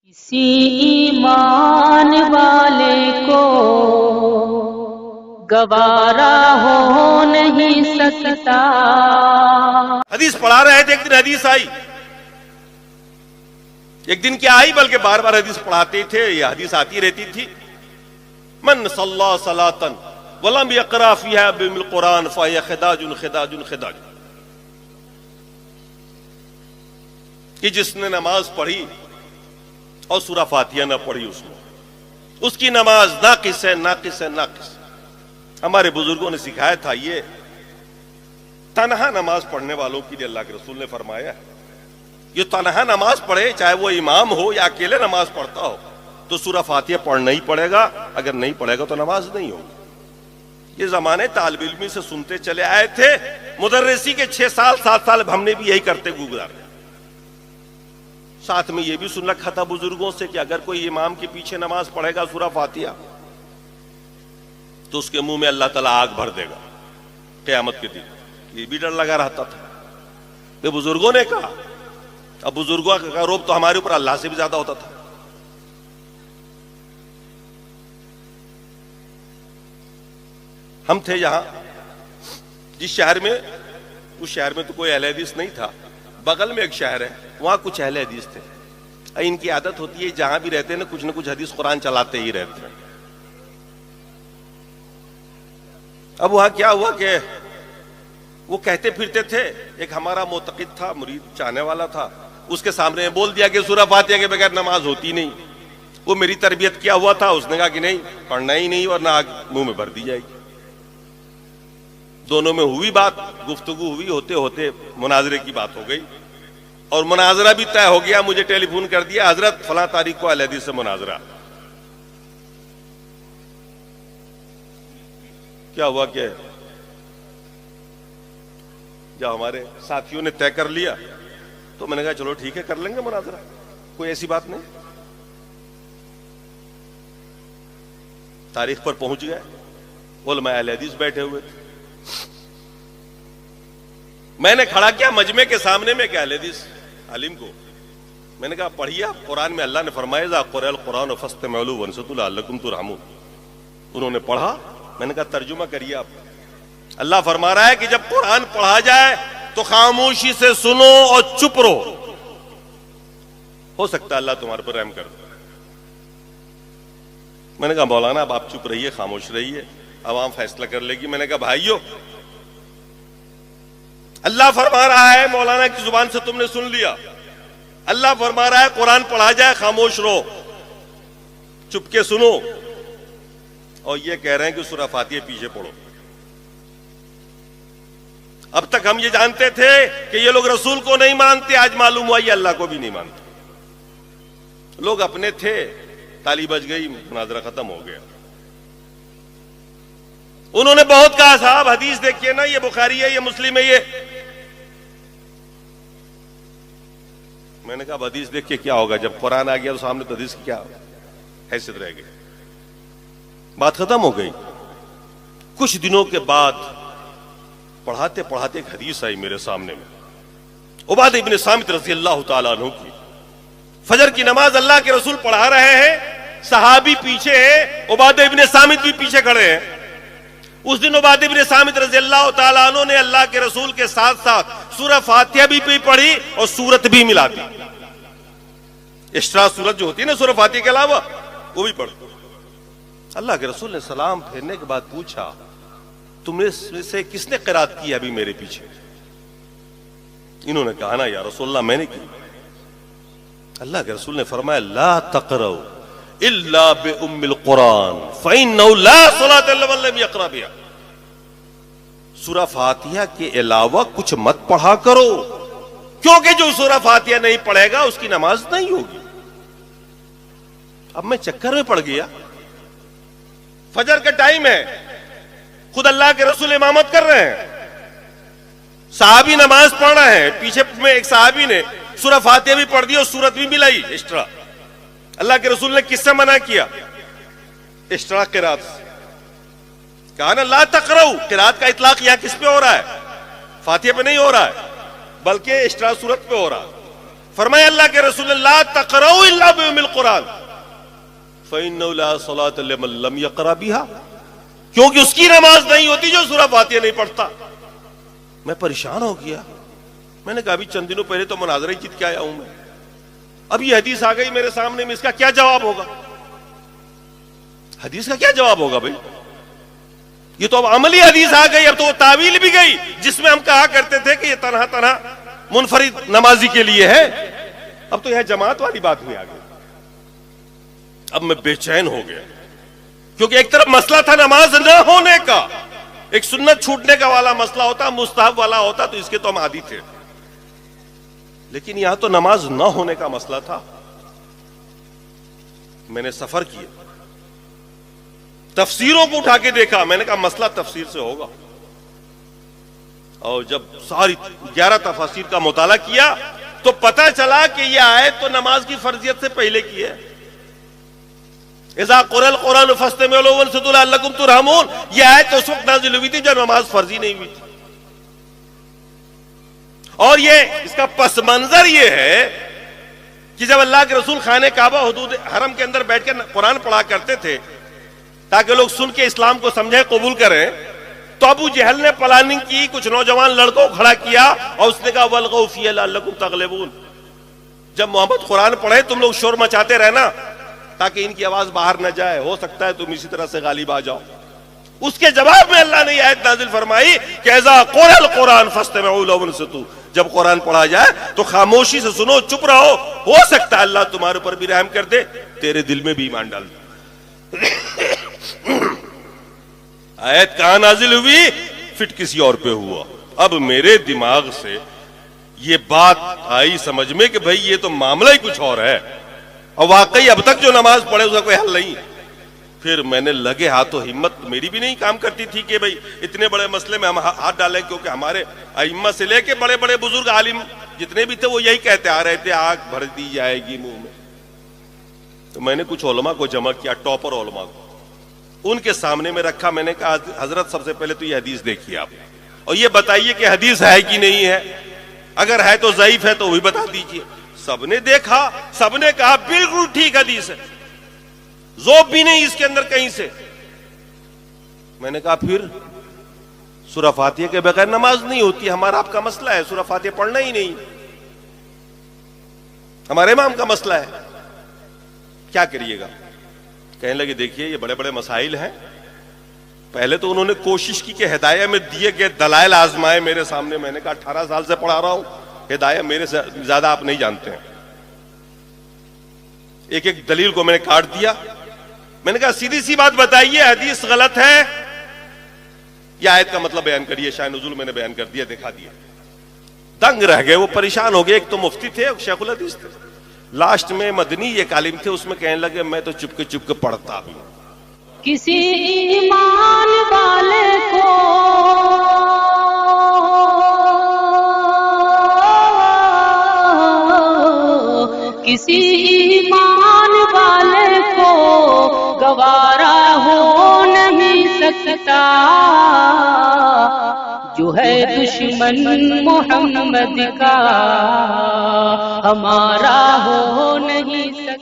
کسی ایمان والے کو گوارا ہو نہیں سکتا۔ حدیث پڑھا رہے تھے، ایک دن حدیث آئی، ایک دن کیا آئی بلکہ بار بار حدیث پڑھاتے تھے، یہ حدیث آتی رہتی تھی، من صلی صلاۃ ولم یقرأ فیہا بأم القرآن فہی خداج خداج خداج، کہ جس نے نماز پڑھی اور سورہ فاتحہ نہ پڑھی اس کی نماز ناقص ہے، ناقص ہے، ناقص۔ ہمارے بزرگوں نے سکھایا تھا، یہ تنہا نماز پڑھنے والوں کے لیے اللہ کے رسول نے فرمایا ہے، یہ تنہا نماز پڑھے، چاہے وہ امام ہو یا اکیلے نماز پڑھتا ہو، تو سورہ فاتحہ پڑھنا ہی پڑے گا، اگر نہیں پڑھے گا تو نماز نہیں ہوگی۔ یہ زمانے طالب علمی سے سنتے چلے آئے تھے، مدرسی کے 6 سال 7 سال ہم نے بھی یہی کرتے گزارے، ساتھ میں یہ بھی سن رکھا تھا بزرگوں سے کہ اگر کوئی امام کے پیچھے نماز پڑھے گا سورہ فاتحہ تو اس کے منہ میں اللہ تعالیٰ آگ بھر دے گا قیامت کے دن۔ یہ بھی ڈر لگا رہتا تھا، یہ بزرگوں نے کہا۔ اب بزرگوں کا روب تو ہمارے اوپر اللہ سے بھی زیادہ ہوتا تھا۔ ہم تھے یہاں جس شہر میں، اس شہر میں تو کوئی اہل حدیث نہیں تھا، بغل میں ایک شہر ہے، وہاں کچھ اہل حدیث تھے۔ ان کی عادت ہوتی ہے جہاں بھی رہتے ہیں نا کچھ نہ کچھ حدیث قرآن چلاتے ہی رہتے ہیں۔ اب وہاں کیا ہوا کہ وہ کہتے پھرتے تھے، ایک ہمارا معتقد تھا، مرید چاہنے والا تھا، اس کے سامنے بول دیا کہ سورہ فاتحہ کے بغیر نماز ہوتی نہیں۔ وہ میری تربیت کیا ہوا تھا، اس نے کہا کہ نہیں پڑھنا ہی نہیں، ورنہ آگ منہ میں بھر دی جائے گی۔ دونوں میں ہوئی بات، گفتگو ہوئی، ہوتے ہوتے مناظرے کی بات ہو گئی، اور مناظرہ بھی طے ہو گیا۔ مجھے ٹیلی فون کر دیا، حضرت فلاں تاریخ کو اہل حدیث سے مناظرہ۔ کیا ہوا کہ جب ہمارے ساتھیوں نے طے کر لیا تو میں نے کہا چلو ٹھیک ہے، کر لیں گے مناظرہ، کوئی ایسی بات نہیں۔ تاریخ پر پہنچ گئے، علماء اہل حدیث بیٹھے ہوئے تھے، میں نے کھڑا کیا مجمع کے سامنے میں کہ اہل حدیث عالم کو میں نے کہا پڑھیے، قرآن میں اللہ نے فرمایا اذا قرئ القرآن فاستمعوا له وانصتوا لعلکم ترحمون۔ انہوں نے پڑھا، میں نے کہا ترجمہ کریے آپ۔ اللہ فرما رہا ہے کہ جب قرآن پڑھا جائے تو خاموشی سے سنو اور چپ رہو، ہو سکتا ہے اللہ تمہارے پر رحم کر دے۔ میں نے کہا مولانا اب آپ چپ رہیے، خاموش رہیے، عوام فیصلہ کر لے گی۔ میں نے کہا بھائیو، اللہ فرما رہا ہے، مولانا کی زبان سے تم نے سن لیا، اللہ فرما رہا ہے قرآن پڑھا جائے خاموش رہو، چپ کے سنو، اور یہ کہہ رہے ہیں کہ سورہ فاتحہ پیچھے پڑھو۔ اب تک ہم یہ جانتے تھے کہ یہ لوگ رسول کو نہیں مانتے، آج معلوم ہوا یہ اللہ کو بھی نہیں مانتے۔ لوگ اپنے تھے، تالی بج گئی، مناظرہ ختم ہو گیا۔ انہوں نے بہت کہا صاحب حدیث دیکھیے نا، یہ بخاری ہے، یہ مسلم ہے، یہ۔ میں نے کہا اب حدیث دیکھ کے کیا ہوگا، جب قرآن آ گیا تو سامنے تو حدیث کی کیا حیثیت رہ گئی۔ بات ختم ہو گئی۔ کچھ دنوں کے بعد پڑھاتے پڑھاتے ایک حدیث آئی میرے سامنے میں، عبادہ ابن صامت رضی اللہ تعالیٰ عنہ کی۔ فجر کی نماز اللہ کے رسول پڑھا رہے ہیں، صحابی پیچھے ہیں، عبادہ ابن صامت بھی پیچھے کھڑے ہیں۔ اس دن عبادہ ابن صامت رضی اللہ تعالیٰ عنہ نے اللہ کے رسول کے ساتھ ساتھ سورہ فاتحہ بھی پڑھی اور سورت بھی ملا دی، ایکسٹرا سورت جو ہوتی ہے نا سورہ فاتحہ کے علاوہ، وہ بھی پڑھ۔ اللہ کے رسول نے سلام پھیرنے کے بعد پوچھا تم میں سے کس نے قرات کی ابھی میرے پیچھے؟ انہوں نے کہا نا یا رسول اللہ میں نے کی۔ اللہ کے رسول نے فرمایا لا تقرؤ الا بأم القرآن فإنه لا صلاة لمن لم يقرأ بها۔ سورہ فاتحہ کے علاوہ کچھ مت پڑھا کرو، کیونکہ جو سورہ فاتحہ نہیں پڑھے گا اس کی نماز نہیں ہوگی۔ اب میں چکر میں پڑ گیا، فجر کا ٹائم ہے، خود اللہ کے رسول امامت کر رہے ہیں، صحابی نماز پڑھ رہے ہیں، پیچھے میں ایک صحابی نے سورہ فاتحہ بھی پڑھ دی اور سورت بھی ملائی ایکسٹرا۔ اللہ کے رسول نے کس سے منع کیا؟ ایکسٹرا قرات سے۔ کہا نا لا تقرؤ، قرات کا اطلاق یہاں کس پہ ہو رہا ہے؟ فاتحہ پہ نہیں ہو رہا ہے، بلکہ ایکسٹرا سورت پہ ہو رہا ہے۔ فرمایا اللہ کے رسول لا تقرؤوا الا بأم القرآن فإنه لا صلاة لمن لم يقرأ بها، کیونکہ اس کی نماز نہیں ہوتی جو سورہ فاتحہ نہیں پڑھتا۔ میں پریشان ہو گیا، میں نے کہا ابھی چند دنوں پہلے تو مناظرہ ہی جیت کے آیا ہوں میں، اب یہ حدیث آ گئی میرے سامنے میں، اس کا کیا جواب ہوگا؟ حدیث کا کیا جواب ہوگا بھائی؟ یہ تو اب عملی حدیث آ گئی، اب تو وہ تعویل بھی گئی جس میں ہم کہا کرتے تھے کہ یہ تنہا تنہا منفرد نمازی کے لیے ہے، اب تو یہ جماعت والی بات میں آ گئی۔ اب میں بے چین ہو گیا، کیونکہ ایک طرف مسئلہ تھا نماز نہ ہونے کا، ایک سنت چھوٹنے کا والا مسئلہ ہوتا، مستحب والا ہوتا تو اس کے تو ہم عادی تھے، لیکن یہاں تو نماز نہ ہونے کا مسئلہ تھا۔ میں نے سفر کیا، تفسیروں کو اٹھا کے دیکھا، میں نے کہا مسئلہ تفسیر سے ہوگا، اور جب ساری 11 تفاسیر کا مطالعہ کیا تو پتہ چلا کہ یہ آیت تو نماز کی فرضیت سے پہلے کی ہے۔ اذا قرئ القرآن فاستمعوا له وانصتوا لعلکم ترحمون، یہ آیت اس وقت نازل ہوئی تھی جب نماز فرضی نہیں ہوئی تھی۔ اور یہ اس کا پس منظر یہ ہے کہ جب اللہ کے رسول خانہ کعبہ حدود حرم کے اندر بیٹھ کے قرآن پڑھا کرتے تھے تاکہ لوگ سن کے اسلام کو سمجھیں قبول کریں، تو ابو جہل نے پلاننگ کی، کچھ نوجوان لڑکوں کو کھڑا کیا اور اس نے کہا وَالْغَوْا فِيهَا لَعَلَّكُمْ تَغْلِبُونَ، جب محمد قرآن پڑھے تم لوگ شور مچاتے رہنا تاکہ ان کی آواز باہر نہ جائے، ہو سکتا ہے تم اسی طرح سے غالب آ جاؤ۔ اس کے جواب میں اللہ نے یہ آیت نازل فرمائی کہ اذا قرئ القرآن فاستمعوا له وانصتوا، جب قرآن پڑھا جائے تو خاموشی سے سنو، چپ رہو، ہو سکتا ہے اللہ تمہارے اوپر بھی رحم کر دے، تیرے دل میں بھی ایمان ڈال دے۔ آیت کہاں نازل ہوئی؟ فٹ کسی اور پہ ہوا۔ اب میرے دماغ سے یہ بات آئی سمجھ میں کہ بھئی یہ تو معاملہ ہی کچھ اور ہے، اور واقعی اب تک جو نماز پڑھے اس کا کوئی حل نہیں۔ پھر میں نے لگے ہاتھوں، ہمت میری بھی نہیں کام کرتی تھی کہ بھئی اتنے بڑے مسئلے میں ہم ہاتھ ڈالیں، کیونکہ ہمارے ائمہ سے لے کے بڑے بڑے بزرگ عالم جتنے بھی تھے وہ یہی کہتے آ رہے تھے آنکھ بھر دی جائے گی منہ میں۔ تو میں نے کچھ علماء کو جمع کیا، ٹاپر علماء کو، ان کے سامنے میں رکھا، میں نے کہا حضرت سب سے پہلے تو یہ حدیث دیکھیے آپ، اور یہ بتائیے کہ حدیث ہے کہ نہیں ہے، اگر ہے تو ضعیف ہے تو وہی بتا دیجئے۔ سب نے دیکھا، سب نے کہا بالکل ٹھیک حدیث ہے، ذوب بھی نہیں اس کے اندر کہیں سے۔ میں نے کہا پھر سورہ فاتحہ کے بغیر نماز نہیں ہوتی، ہمارا آپ کا مسئلہ ہے سورہ فاتحہ پڑھنا ہی نہیں، ہمارے امام کا مسئلہ ہے، کیا کریے گا؟ کہنے لگے دیکھیے یہ بڑے بڑے مسائل ہیں، پہلے تو انہوں نے کوشش کی کہ ہدایہ میں دیے گئے دلائل آزمائے میرے سامنے۔ میں نے کہا 18 سال سے پڑھا رہا ہوں، ہدایہ میرے سے زیادہ آپ نہیں جانتے ہیں۔ ایک ایک دلیل کو میں نے کاٹ دیا، میں نے کہا سیدھی سی بات بتائیے حدیث غلط ہے یا آیت کا مطلب بیان کریے، شاہ نزول میں نے بیان کر دیا، دکھا دیا۔ دنگ رہ گئے، وہ پریشان ہو گئے، ایک تو مفتی تھے ایک شیخ الحدیث تھے، لاسٹ میں مدنی ایک عالم تھے، اس میں کہنے لگے میں تو چپ کے پڑھتا بھی ہوں۔ کسی ایمان والے کو کسی ایمان والے کو گوارا ہو نہیں سکتا جو ہے دشمن محمد کا، ہمارا ہو نہیں سکتا۔